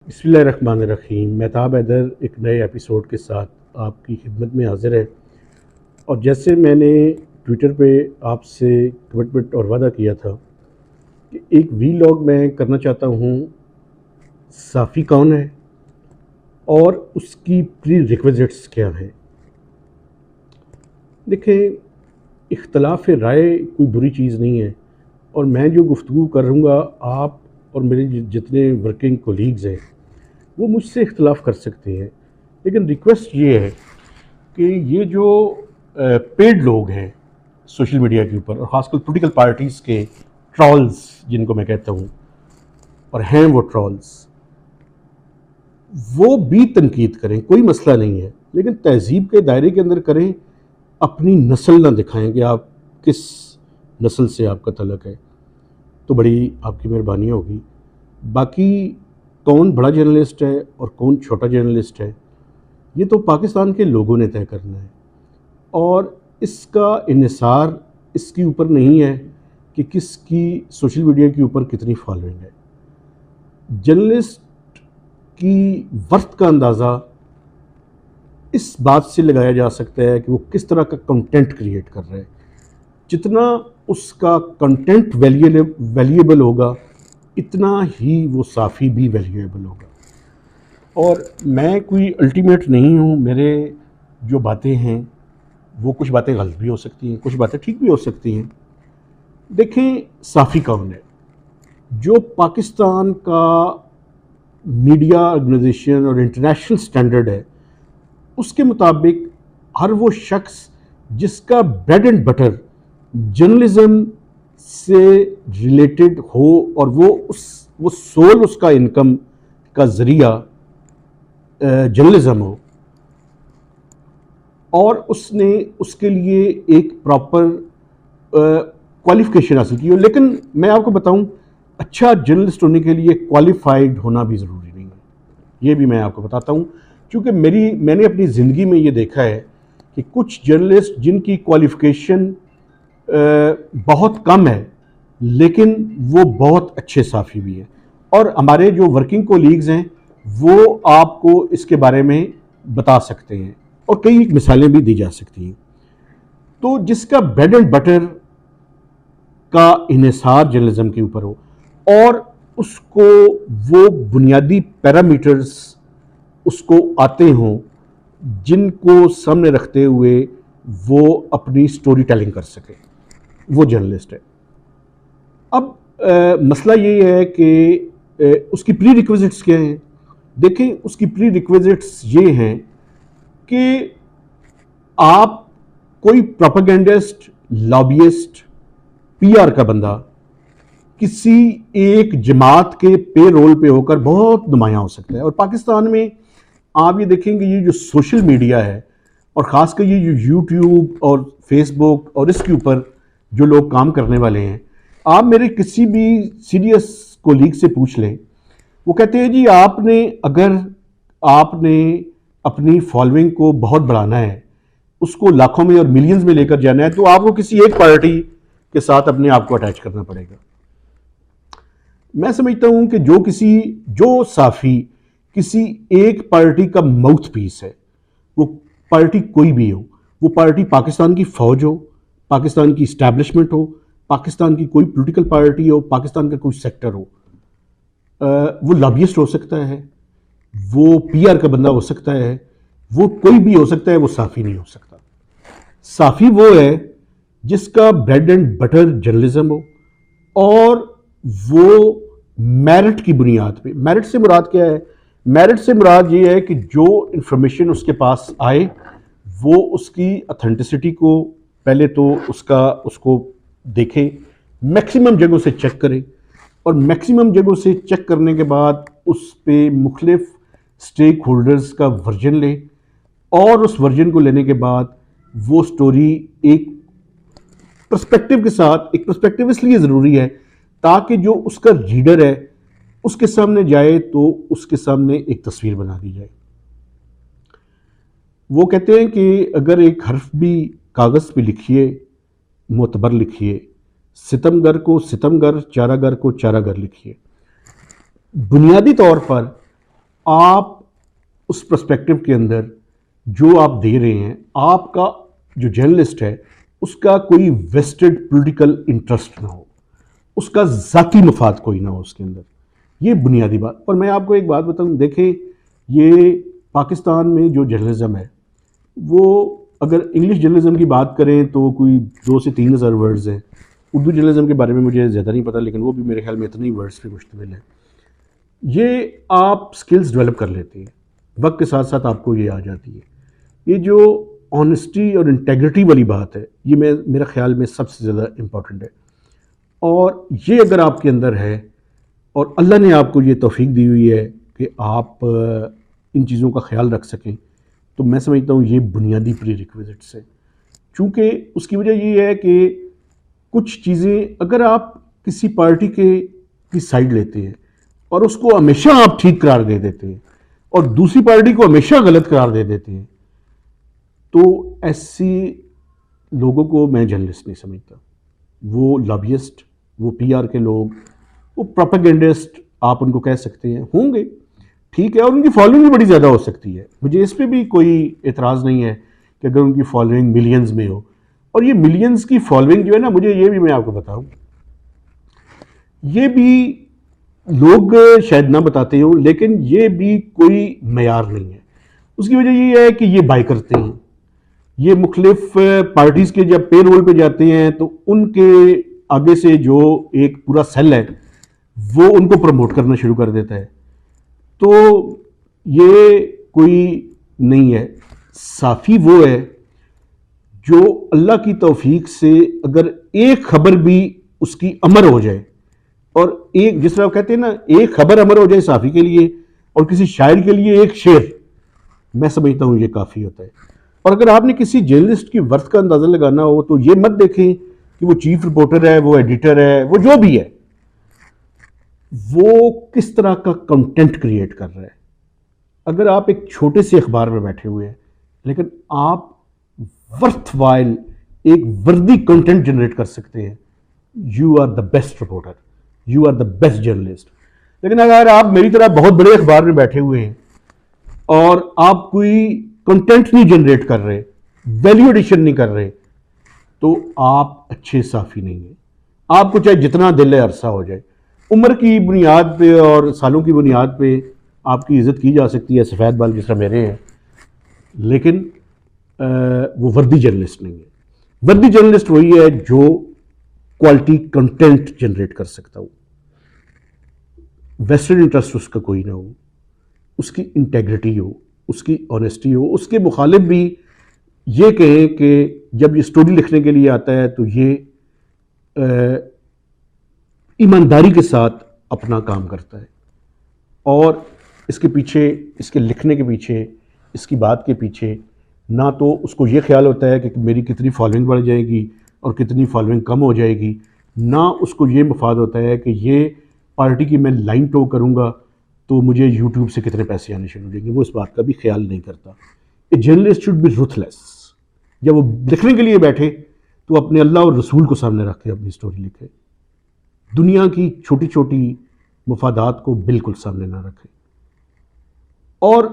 بسم اللہ الرحمن الرحیم۔ مہتاب حیدر ایک نئے ایپیسوڈ کے ساتھ آپ کی خدمت میں حاضر ہے، اور جیسے میں نے ٹویٹر پہ آپ سے کمٹمنٹ اور وعدہ کیا تھا کہ ایک وی لاگ میں کرنا چاہتا ہوں صافی کون ہے اور اس کی پری ریکویزٹس کیا ہیں۔ دیکھیں، اختلاف رائے کوئی بری چیز نہیں ہے، اور میں جو گفتگو کروں گا آپ اور میرے جتنے ورکنگ کولیگز ہیں وہ مجھ سے اختلاف کر سکتے ہیں، لیکن ریکویسٹ یہ ہے کہ یہ جو پیڈ لوگ ہیں سوشل میڈیا کے اوپر، اور خاص کر پولیٹیکل پارٹیز کے ٹرولز جن کو میں کہتا ہوں، اور ہیں وہ ٹرولز، وہ بھی تنقید کریں، کوئی مسئلہ نہیں ہے، لیکن تہذیب کے دائرے کے اندر کریں، اپنی نسل نہ دکھائیں کہ آپ کس نسل سے آپ کا تعلق ہے، تو بڑی آپ کی مہربانی ہوگی۔ باقی کون بڑا جرنلسٹ ہے اور کون چھوٹا جرنلسٹ ہے یہ تو پاکستان کے لوگوں نے طے کرنا ہے، اور اس کا انحصار اس کے اوپر نہیں ہے کہ کس کی سوشل میڈیا کے اوپر کتنی فالوئنگ ہے۔ جرنلسٹ کی ورث کا اندازہ اس بات سے لگایا جا سکتا ہے کہ وہ کس طرح کا کنٹینٹ کریٹ کر رہا ہے۔ جتنا اس کا کنٹینٹ ویلیبل ہوگا اتنا ہی وہ صافی بھی ویلیبل ہوگا۔ اور میں کوئی الٹیمیٹ نہیں ہوں، میرے جو باتیں ہیں وہ کچھ باتیں غلط بھی ہو سکتی ہیں، کچھ باتیں ٹھیک بھی ہو سکتی ہیں۔ دیکھیں، صافی کون ہے؟ جو پاکستان کا میڈیا آرگنائزیشن اور انٹرنیشنل سٹینڈرڈ ہے اس کے مطابق ہر وہ شخص جس کا بریڈ اینڈ بٹر جرنلزم سے ریلیٹڈ ہو، اور وہ سول اس کا انکم کا ذریعہ جرنلزم ہو، اور اس نے اس کے لیے ایک پراپر کوالیفیکیشن حاصل کی ہو۔ لیکن میں آپ کو بتاؤں، اچھا جرنلسٹ ہونے کے لیے کوالیفائڈ ہونا بھی ضروری نہیں ہے، یہ بھی میں آپ کو بتاتا ہوں، کیونکہ میں نے اپنی زندگی میں یہ دیکھا ہے کہ کچھ جرنلسٹ جن کی کوالیفیکیشن بہت کم ہے لیکن وہ بہت اچھے صحافی بھی ہیں، اور ہمارے جو ورکنگ کولیگز ہیں وہ آپ کو اس کے بارے میں بتا سکتے ہیں، اور کئی مثالیں بھی دی جا سکتی ہیں۔ تو جس کا بریڈ اینڈ بٹر کا انحصار جرنلزم کے اوپر ہو، اور اس کو وہ بنیادی پیرامیٹرز اس کو آتے ہوں جن کو سامنے رکھتے ہوئے وہ اپنی سٹوری ٹیلنگ کر سکے، وہ جرنلسٹ ہے۔ اب مسئلہ یہ ہے کہ اس کی پری ریکویزٹس کیا ہیں؟ دیکھیں، اس کی پری ریکویزٹس یہ ہیں کہ آپ کوئی پروپیگنڈسٹ، لابیسٹ، پی آر کا بندہ کسی ایک جماعت کے پے رول پہ ہو کر بہت نمایاں ہو سکتا ہے۔ اور پاکستان میں آپ یہ دیکھیں گے، یہ جو سوشل میڈیا ہے، اور خاص کر یہ جو یوٹیوب اور فیس بک اور اس کے اوپر جو لوگ کام کرنے والے ہیں، آپ میرے کسی بھی سیریس کولیگ سے پوچھ لیں، وہ کہتے ہیں جی اگر آپ نے اپنی فالوئنگ کو بہت بڑھانا ہے، اس کو لاکھوں میں اور ملینز میں لے کر جانا ہے، تو آپ کو کسی ایک پارٹی کے ساتھ اپنے آپ کو اٹیچ کرنا پڑے گا۔ میں سمجھتا ہوں کہ جو صحافی کسی ایک پارٹی کا ماؤتھ پیس ہے، وہ پارٹی کوئی بھی ہو، وہ پارٹی پاکستان کی فوج ہو، پاکستان کی اسٹیبلشمنٹ ہو، پاکستان کی کوئی پولیٹیکل پارٹی ہو، پاکستان کا کوئی سیکٹر ہو، وہ لابیسٹ ہو سکتا ہے، وہ پی آر کا بندہ ہو سکتا ہے، وہ کوئی بھی ہو سکتا ہے، وہ صحافی نہیں ہو سکتا۔ صحافی وہ ہے جس کا بریڈ اینڈ بٹر جرنلزم ہو، اور وہ میرٹ کی بنیاد پہ، میرٹ سے مراد کیا ہے؟ میرٹ سے مراد یہ ہے کہ جو انفارمیشن اس کے پاس آئے وہ اس کی اتھینٹسٹی کو پہلے تو اس کو دیکھے، میکسیمم جگہوں سے چیک کرے، اور میکسیمم جگہوں سے چیک کرنے کے بعد اس پہ مختلف سٹیک ہولڈرز کا ورژن لے، اور اس ورژن کو لینے کے بعد وہ سٹوری ایک پرسپیکٹیو کے ساتھ، ایک پرسپیکٹیو اس لیے ضروری ہے تاکہ جو اس کا ریڈر ہے اس کے سامنے جائے تو اس کے سامنے ایک تصویر بنا دی جائے۔ وہ کہتے ہیں کہ اگر ایک حرف بھی کاغذ پہ لکھیے، معتبر لکھیے، ستم گر کو ستم گر، چارہ گر کو چارہ گر لکھیے۔ بنیادی طور پر آپ اس پرسپیکٹو کے اندر جو آپ دے رہے ہیں، آپ کا جو جرنلسٹ ہے اس کا کوئی ویسٹڈ پولیٹیکل انٹرسٹ نہ ہو، اس کا ذاتی مفاد کوئی نہ ہو اس کے اندر. یہ بنیادی بات. اور میں آپ کو ایک بات بتاؤں، دیکھیں یہ پاکستان میں جو جرنلزم ہے وہ، اگر انگلش جرنلزم کی بات کریں تو کوئی 2 سے 3 ہزار ورڈز ہیں. اردو جرنلزم کے بارے میں مجھے زیادہ نہیں پتہ، لیکن وہ بھی میرے خیال میں اتنے ہی ورڈز پہ مشتمل ہے. یہ آپ سکلز ڈیولپ کر لیتے ہیں، وقت کے ساتھ ساتھ آپ کو یہ آ جاتی ہے. یہ جو آنیسٹی اور انٹیگریٹی والی بات ہے، یہ میرا خیال میں سب سے زیادہ امپورٹنٹ ہے. اور یہ اگر آپ کے اندر ہے اور اللہ نے آپ کو یہ توفیق دی ہوئی ہے کہ آپ ان چیزوں کا خیال رکھ سکیں، تو میں سمجھتا ہوں یہ بنیادی پری ریکویزٹس ہے. چونکہ اس کی وجہ یہ ہے کہ کچھ چیزیں اگر آپ کسی پارٹی کی سائڈ لیتے ہیں اور اس کو ہمیشہ آپ ٹھیک قرار دے دیتے ہیں اور دوسری پارٹی کو ہمیشہ غلط قرار دے دیتے ہیں، تو ایسی لوگوں کو میں جرنلسٹ نہیں سمجھتا. وہ لابیسٹ، وہ پی آر کے لوگ، وہ پروپیگنڈسٹ آپ ان کو کہہ سکتے ہیں، ہوں گے ٹھیک ہے، اور ان کی فالوئنگ بھی بڑی زیادہ ہو سکتی ہے. مجھے اس پہ بھی کوئی اعتراض نہیں ہے کہ اگر ان کی فالوئنگ ملینز میں ہو. اور یہ ملینز کی فالوئنگ جو ہے نا، مجھے یہ بھی میں آپ کو بتاؤں، یہ بھی لوگ شاید نہ بتاتے ہوں لیکن یہ بھی کوئی معیار نہیں ہے. اس کی وجہ یہ ہے کہ یہ بائی کرتے ہیں، یہ مختلف پارٹیز کے جب پے رول پہ جاتے ہیں تو ان کے آگے سے جو ایک پورا سیل ہے وہ ان کو پروموٹ کرنا شروع کر دیتا ہے. تو یہ کوئی نہیں ہے. صافی وہ ہے جو اللہ کی توفیق سے اگر ایک خبر بھی اس کی امر ہو جائے، اور ایک جس طرح کہتے ہیں نا، ایک خبر امر ہو جائے صافی کے لیے اور کسی شاعر کے لیے ایک شعر، میں سمجھتا ہوں یہ کافی ہوتا ہے. اور اگر آپ نے کسی جرنلسٹ کی ورتھ کا اندازہ لگانا ہو تو یہ مت دیکھیں کہ وہ چیف رپورٹر ہے، وہ ایڈیٹر ہے، وہ جو بھی ہے، وہ کس طرح کا کنٹینٹ کریٹ کر رہا ہے. اگر آپ ایک چھوٹے سے اخبار میں بیٹھے ہوئے ہیں لیکن آپ ورتھ وائل ایک وردی کنٹینٹ جنریٹ کر سکتے ہیں، you are the best reporter, you are the best journalist. لیکن اگر آپ میری طرح بہت بڑے اخبار میں بیٹھے ہوئے ہیں اور آپ کوئی کنٹینٹ نہیں جنریٹ کر رہے، ویلیو ایڈیشن نہیں کر رہے، تو آپ اچھے صحافی نہیں ہیں. آپ کو چاہے جتنا دل عرصہ ہو جائے، عمر کی بنیاد پہ اور سالوں کی بنیاد پہ آپ کی عزت کی جا سکتی ہے، سفید بال جس طرح میرے ہیں، لیکن وہ وردی جرنلسٹ نہیں ہے. وردی جرنلسٹ وہی ہے جو کوالٹی کنٹینٹ جنریٹ کر سکتا ہو، ویسٹرن انٹرسٹ اس کا کوئی نہ ہو، اس کی انٹیگریٹی ہو، اس کی آنیسٹی ہو. اس کے مخالف بھی یہ کہیں کہ جب یہ سٹوری لکھنے کے لیے آتا ہے تو یہ ایمانداری کے ساتھ اپنا کام کرتا ہے، اور اس کے پیچھے، اس کے لکھنے کے پیچھے، اس کی بات کے پیچھے نہ تو اس کو یہ خیال ہوتا ہے کہ میری کتنی فالوئنگ بڑھ جائے گی اور کتنی فالوئنگ کم ہو جائے گی، نہ اس کو یہ مفاد ہوتا ہے کہ یہ پارٹی کی میں لائن ٹو کروں گا تو مجھے یوٹیوب سے کتنے پیسے آنے شروع ہو جائیں گے. وہ اس بات کا بھی خیال نہیں کرتا. اے جرنلسٹ شوڈ بی رuthless. جب وہ لکھنے کے لیے بیٹھے تو اپنے اللہ اور رسول کو سامنے رکھ کے اپنی سٹوری لکھے، دنیا کی چھوٹی چھوٹی مفادات کو بالکل سامنے نہ رکھے. اور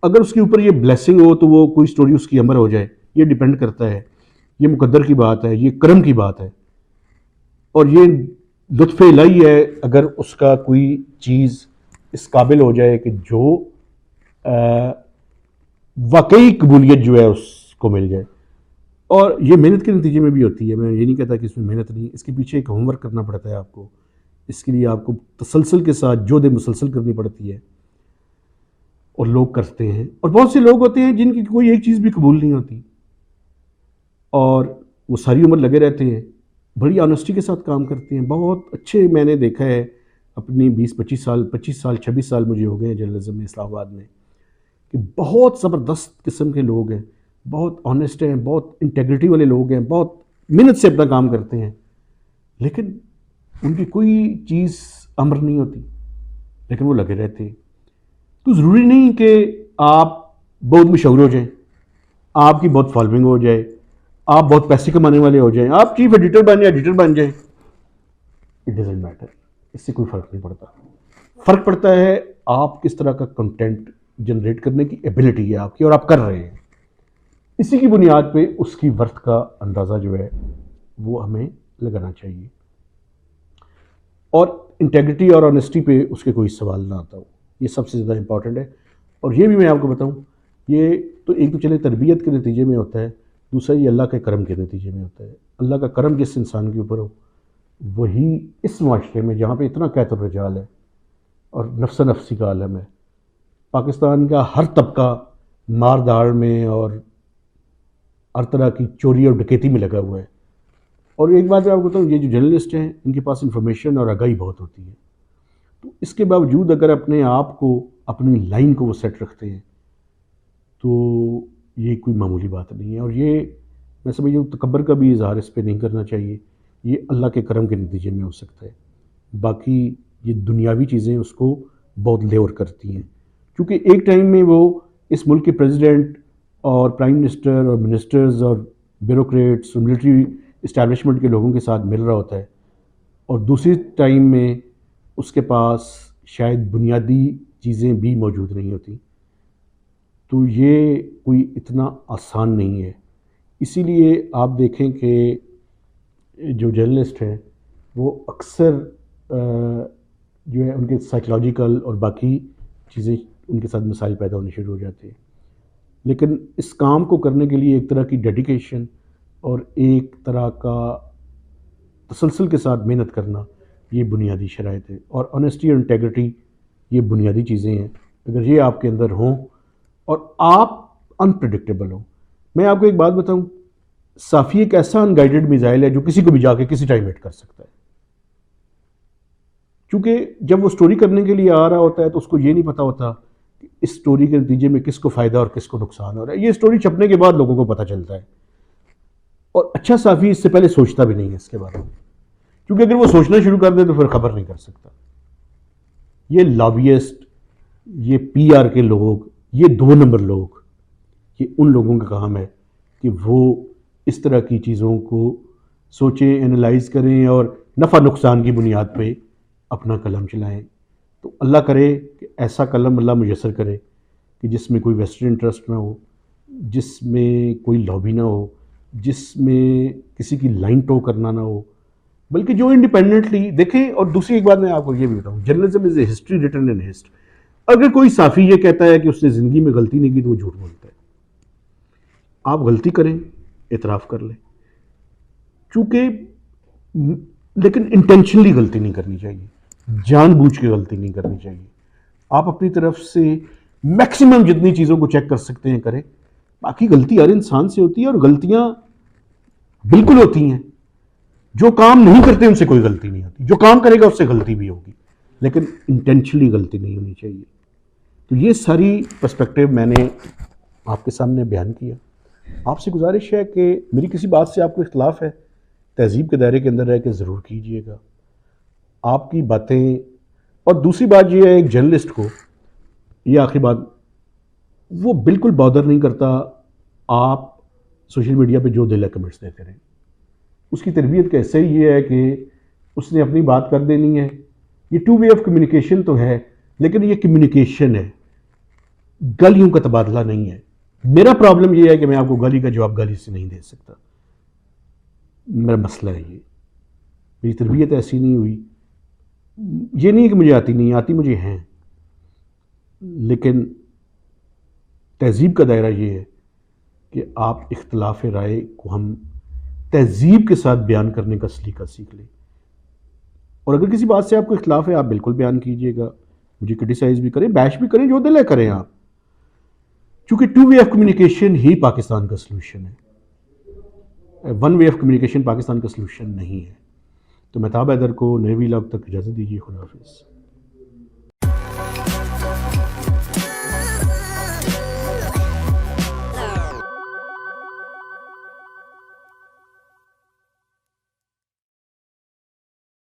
اگر اس کے اوپر یہ بلیسنگ ہو تو وہ کوئی سٹوری اس کی امر ہو جائے، یہ ڈیپینڈ کرتا ہے، یہ مقدر کی بات ہے، یہ کرم کی بات ہے، اور یہ لطف الہی ہے اگر اس کا کوئی چیز اس قابل ہو جائے کہ جو واقعی قبولیت جو ہے اس کو مل جائے. اور یہ محنت کے نتیجے میں بھی ہوتی ہے. میں یہ نہیں کہتا کہ اس میں محنت نہیں، اس کے پیچھے ایک ہوم ورک کرنا پڑتا ہے آپ کو. اس کے لیے آپ کو تسلسل کے ساتھ جہد مسلسل کرنی پڑتی ہے، اور لوگ کرتے ہیں. اور بہت سے لوگ ہوتے ہیں جن کی کوئی ایک چیز بھی قبول نہیں ہوتی اور وہ ساری عمر لگے رہتے ہیں، بڑی آنیسٹی کے ساتھ کام کرتے ہیں. بہت اچھے میں نے دیکھا ہے اپنی 25 سال 26 سال مجھے ہو گئے ہیں جرنلزم میں اسلام آباد میں، کہ بہت زبردست قسم کے لوگ ہیں، بہت آنیسٹ ہیں، بہت انٹیگریٹی والے لوگ ہیں، بہت محنت سے اپنا کام کرتے ہیں، لیکن ان کی کوئی چیز امر نہیں ہوتی، لیکن وہ لگے رہتے ہیں. تو ضروری نہیں کہ آپ بہت مشہور ہو جائیں، آپ کی بہت فالوئنگ ہو جائے، آپ بہت پیسے کمانے والے ہو جائیں، آپ چیف ایڈیٹر بن جائیں. It doesn't matter. اس سے کوئی فرق نہیں پڑتا. فرق پڑتا ہے آپ کس طرح کا کنٹینٹ جنریٹ کرنے کی ایبلٹی ہے آپ کی، اور آپ کر رہے ہیں. اسی کی بنیاد پہ اس کی ورتھ کا اندازہ جو ہے وہ ہمیں لگانا چاہیے، اور انٹیگریٹی اور آنیسٹی پہ اس کے کوئی سوال نہ آتا ہو. یہ سب سے زیادہ امپورٹنٹ ہے. اور یہ بھی میں آپ کو بتاؤں، یہ تو ایک تو چلے تربیت کے نتیجے میں ہوتا ہے، دوسرا یہ اللہ کے کرم کے نتیجے میں ہوتا ہے. اللہ کا کرم جس انسان کے اوپر ہو، وہی اس معاشرے میں جہاں پہ اتنا قیت الرجال ہے اور نفس نفسی کا عالم ہے، پاکستان کا ہر طبقہ مار داڑ میں اور ہر طرح کی چوری اور ڈکیتی میں لگا ہوا ہے. اور ایک بات میں آپ کو بتاؤں، یہ جو جرنلسٹ ہیں ان کے پاس انفارمیشن اور آگاہی بہت ہوتی ہے، تو اس کے باوجود اگر اپنے آپ کو، اپنی لائن کو وہ سیٹ رکھتے ہیں تو یہ کوئی معمولی بات نہیں ہے. اور یہ میں سمجھتا ہوں تکبر کا بھی اظہار اس پہ نہیں کرنا چاہیے. یہ اللہ کے کرم کے نتیجے میں ہو سکتا ہے. باقی یہ دنیاوی چیزیں اس کو بہت لیور کرتی ہیں، کیونکہ ایک ٹائم میں وہ اس ملک کے پریزیڈنٹ اور پرائم منسٹر اور منسٹرز اور بیوروکریٹس اور ملٹری اسٹیبلشمنٹ کے لوگوں کے ساتھ مل رہا ہوتا ہے، اور دوسری ٹائم میں اس کے پاس شاید بنیادی چیزیں بھی موجود نہیں ہوتی. تو یہ کوئی اتنا آسان نہیں ہے. اسی لیے آپ دیکھیں کہ جو جرنلسٹ ہیں وہ اکثر جو ہے ان کے سائیکلوجیکل اور باقی چیزیں ان کے ساتھ مسائل پیدا ہونے شروع ہو جاتے ہیں. لیکن اس کام کو کرنے کے لیے ایک طرح کی ڈیڈیکیشن اور ایک طرح کا تسلسل کے ساتھ محنت کرنا یہ بنیادی شرائط ہے. اور آنیسٹی اور انٹیگریٹی یہ بنیادی چیزیں ہیں. اگر یہ آپ کے اندر ہوں اور آپ انپریڈکٹیبل ہوں. میں آپ کو ایک بات بتاؤں، صافی ایک ایسا ان گائیڈڈ میزائل ہے جو کسی کو بھی جا کے کسی ٹائم ہٹ کر سکتا ہے. چونکہ جب وہ سٹوری کرنے کے لیے آ رہا ہوتا ہے تو اس کو یہ نہیں پتا ہوتا کہ اس سٹوری کے نتیجے میں کس کو فائدہ اور کس کو نقصان ہو رہا ہے. یہ سٹوری چھپنے کے بعد لوگوں کو پتہ چلتا ہے، اور اچھا صحافی اس سے پہلے سوچتا بھی نہیں ہے اس کے بارے میں، کیونکہ اگر وہ سوچنا شروع کر دے تو پھر خبر نہیں کر سکتا. یہ لابیسٹ، یہ پی آر کے لوگ، یہ 2 نمبر لوگ، یہ ان لوگوں کا کام ہے کہ وہ اس طرح کی چیزوں کو سوچیں، انالائز کریں اور نفع نقصان کی بنیاد پہ اپنا قلم چلائیں. تو اللہ کرے کہ ایسا قلم اللہ میسر کرے کہ جس میں کوئی ویسٹرن انٹرسٹ نہ ہو، جس میں کوئی لابی نہ ہو، جس میں کسی کی لائن ٹو کرنا نہ ہو، بلکہ جو انڈیپینڈنٹلی دیکھیں. اور دوسری ایک بات میں آپ کو یہ بھی بتاؤں، journalism is a history written in history. اگر کوئی صحافی یہ کہتا ہے کہ اس نے زندگی میں غلطی نہیں کی تو وہ جھوٹ بولتا ہے. آپ غلطی کریں، اعتراف کر لیں، چونکہ لیکن انٹینشنلی غلطی نہیں کرنی چاہیے، جان بوجھ کے غلطی نہیں کرنی چاہیے. آپ اپنی طرف سے میکسیمم جتنی چیزوں کو چیک کر سکتے ہیں کریں. باقی غلطی ہر انسان سے ہوتی ہے، اور غلطیاں بالکل ہوتی ہیں. جو کام نہیں کرتے ان سے کوئی غلطی نہیں ہوتی، جو کام کرے گا اس سے غلطی بھی ہوگی، لیکن انٹینشنلی غلطی نہیں ہونی چاہیے. تو یہ ساری پرسپیکٹیو میں نے آپ کے سامنے بیان کیا. آپ سے گزارش ہے کہ میری کسی بات سے آپ کو اختلاف ہے، تہذیب کے دائرے کے اندر رہ کے ضرور کیجئے گا. آپ کی باتیں، اور دوسری بات یہ ہے ایک جرنلسٹ کو، یہ آخری بات، وہ بالکل بادر نہیں کرتا آپ سوشل میڈیا پہ جو دل ہے کمنٹس دیتے رہیں. اس کی تربیت کا حصہ ہی یہ ہے کہ اس نے اپنی بات کر دینی ہے. یہ 2 وے آف کمیونیکیشن تو ہے، لیکن یہ کمیونیکیشن ہے، گالیوں کا تبادلہ نہیں ہے. میرا پرابلم یہ ہے کہ میں آپ کو گالی کا جواب گالی سے نہیں دے سکتا. میرا مسئلہ ہے یہ، میری تربیت ایسی نہیں ہوئی. یہ نہیں کہ مجھے آتی نہیں، آتی مجھے ہیں، لیکن تہذیب کا دائرہ یہ ہے کہ آپ اختلاف رائے کو ہم تہذیب کے ساتھ بیان کرنے کا سلیقہ سیکھ لیں. اور اگر کسی بات سے آپ کو اختلاف ہے آپ بالکل بیان کیجئے گا، مجھے کرٹیسائز بھی کریں، بیش بھی کریں، جو دل ہے کریں آپ. چونکہ 2 وے آف کمیونیکیشن ہی پاکستان کا سلوشن ہے، 1 وے آف کمیونیکیشن پاکستان کا سلوشن نہیں ہے. تو مہتاب حیدر کو نئے ویلاگ تک اجازت دیجیے. خدا حافظ.